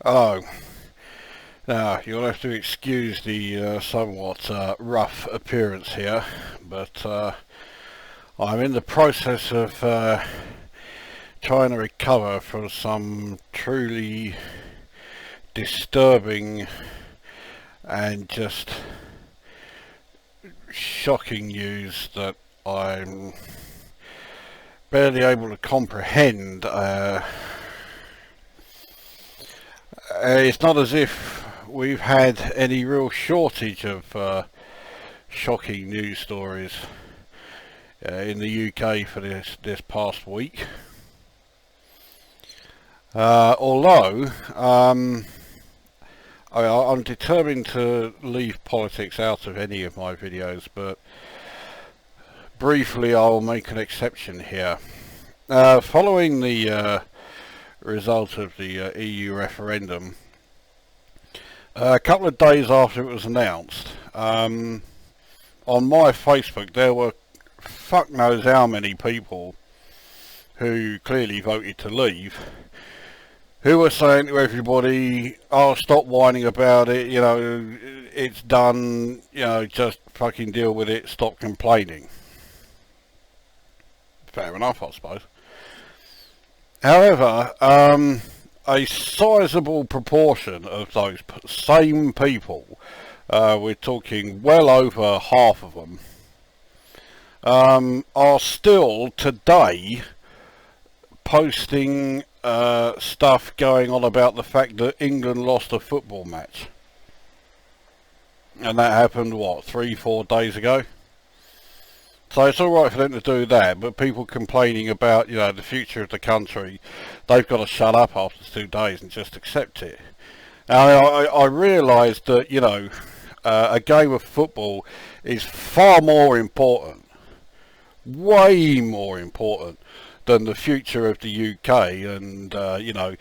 Oh, now you'll have to excuse the somewhat rough appearance here, but I'm in the process of trying to recover from some truly disturbing and just shocking news that I'm barely able to comprehend. It's not as if we've had any real shortage of shocking news stories in the UK for this past week. Although I'm determined to leave politics out of any of my videos, but briefly I'll make an exception here. Following the result of the EU referendum, a couple of days after it was announced, on my Facebook there were fuck knows how many people who clearly voted to leave, who were saying to everybody, oh, stop whining about it, you know, it's done, you know, just fucking deal with it, stop complaining. Fair enough, I suppose. However, a sizable proportion of those same people, we're talking well over half of them, are still today posting stuff going on about the fact that England lost a football match. And that happened, what, 3-4 days ago? So it's alright for them to do that, but people complaining about, you know, the future of the country, they've got to shut up after 2 days and just accept it. Now, I realised that, you know, a game of football is far more important, way more important, than the future of the UK and, you know,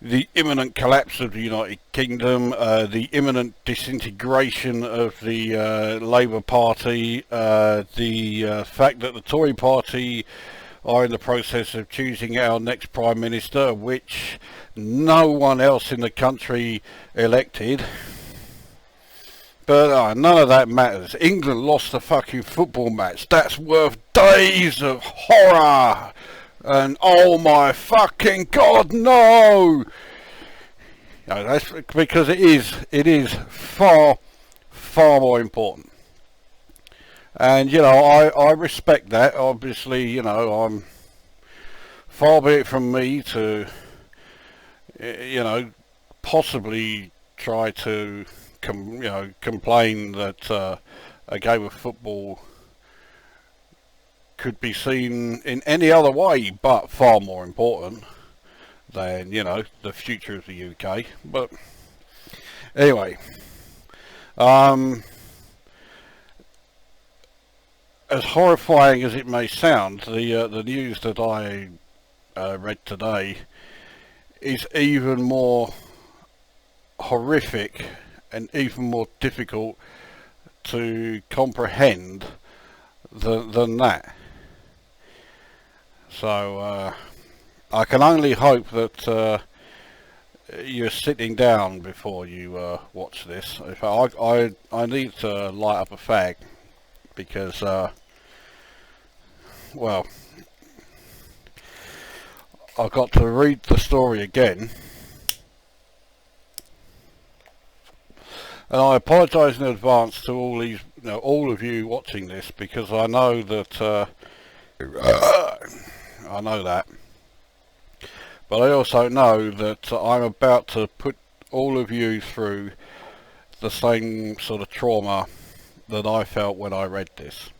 the imminent collapse of the United Kingdom, the imminent disintegration of the Labour Party, the fact that the Tory Party are in the process of choosing our next Prime Minister, which no one else in the country elected. But none of that matters. England lost a fucking football match. That's worth days of horror. And oh my fucking god, no! You know, that's because it is far more important. And you know, I respect that. Obviously, you know, I'm far be it from me to, you know, possibly try to complain that a game of football could be seen in any other way but far more important than, you know, the future of the UK. But anyway, as horrifying as it may sound, the news that I read today is even more horrific and even more difficult to comprehend than that. So I can only hope that you're sitting down before you watch this. In fact, I need to light up a fag because well, I've got to read the story again. And I apologise in advance to all these, you know, all of you watching this, because I know that I know that, but I also know that I'm about to put all of you through the same sort of trauma that I felt when I read this.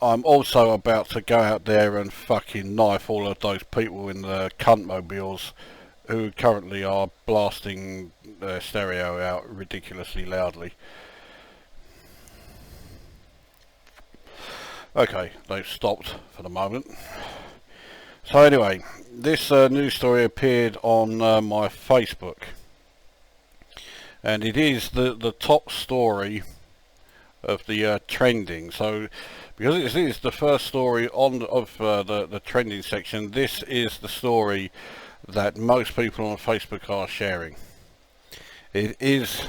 I'm also about to go out there and fucking knife all of those people in the cunt mobiles who currently are blasting their stereo out ridiculously loudly. Okay, they've stopped for the moment. So anyway, this news story appeared on my Facebook, and it is the top story of the trending. So because it is the first story of the trending section, this is the story that most people on Facebook are sharing. It is,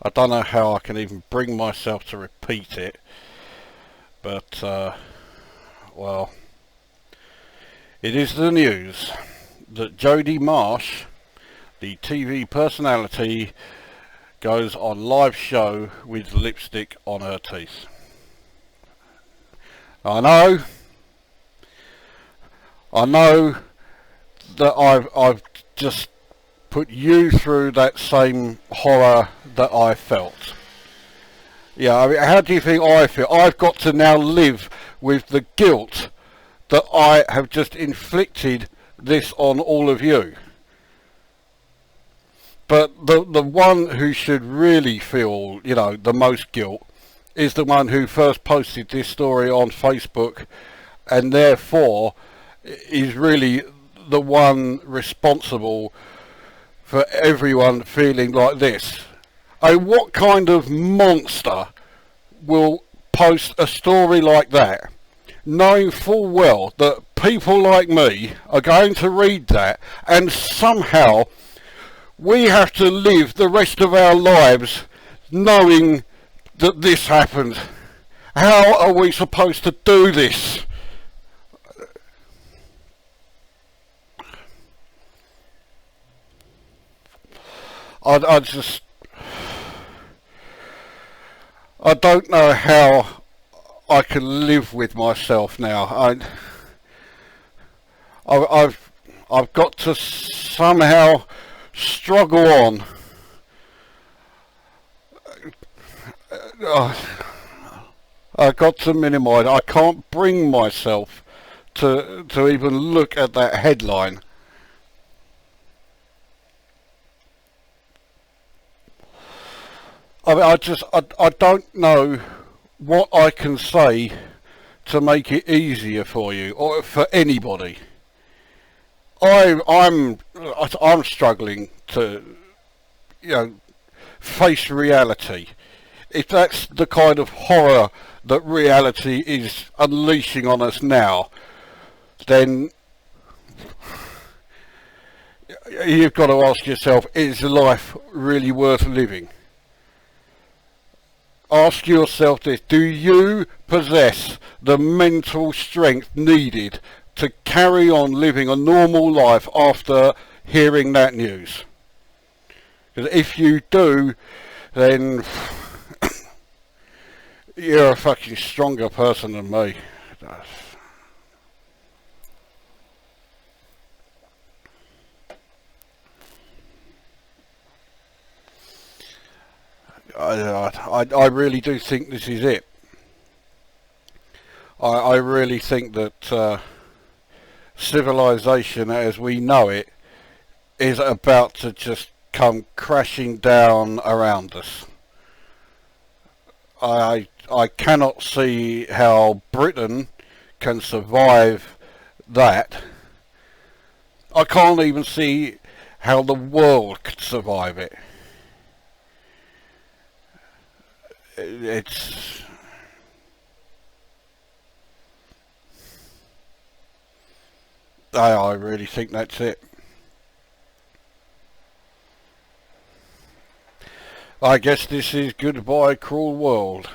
I don't know how I can even bring myself to repeat it, but well, it is the news that Jodie Marsh, the TV personality, goes on live show with lipstick on her teeth. I know that I've just put you through that same horror that I felt. Yeah, I mean, how do you think I feel? I've got to now live with the guilt that I have just inflicted this on all of you. But the one who should really feel, you know, the most guilt is the one who first posted this story on Facebook, and therefore is really the one responsible for everyone feeling like this. Oh, what kind of monster will post a story like that, knowing full well that people like me are going to read that, and somehow we have to live the rest of our lives knowing that this happened? How are we supposed to do this? I don't know how I can live with myself now. I've got to somehow struggle on. I've got to minimise. I can't bring myself to even look at that headline. I mean, I don't know what I can say to make it easier for you or for anybody. I'm struggling to, you know, face reality. If that's the kind of horror that reality is unleashing on us now, then you've got to ask yourself, is life really worth living? Ask yourself this: do you possess the mental strength needed to carry on living a normal life after hearing that news? Because if you do, then you're a fucking stronger person than me. I really do think this is it. I really think that civilization as we know it is about to just come crashing down around us. I cannot see how Britain can survive that. I can't even see how the world could survive it. I really think that's it. I guess this is goodbye, cruel world.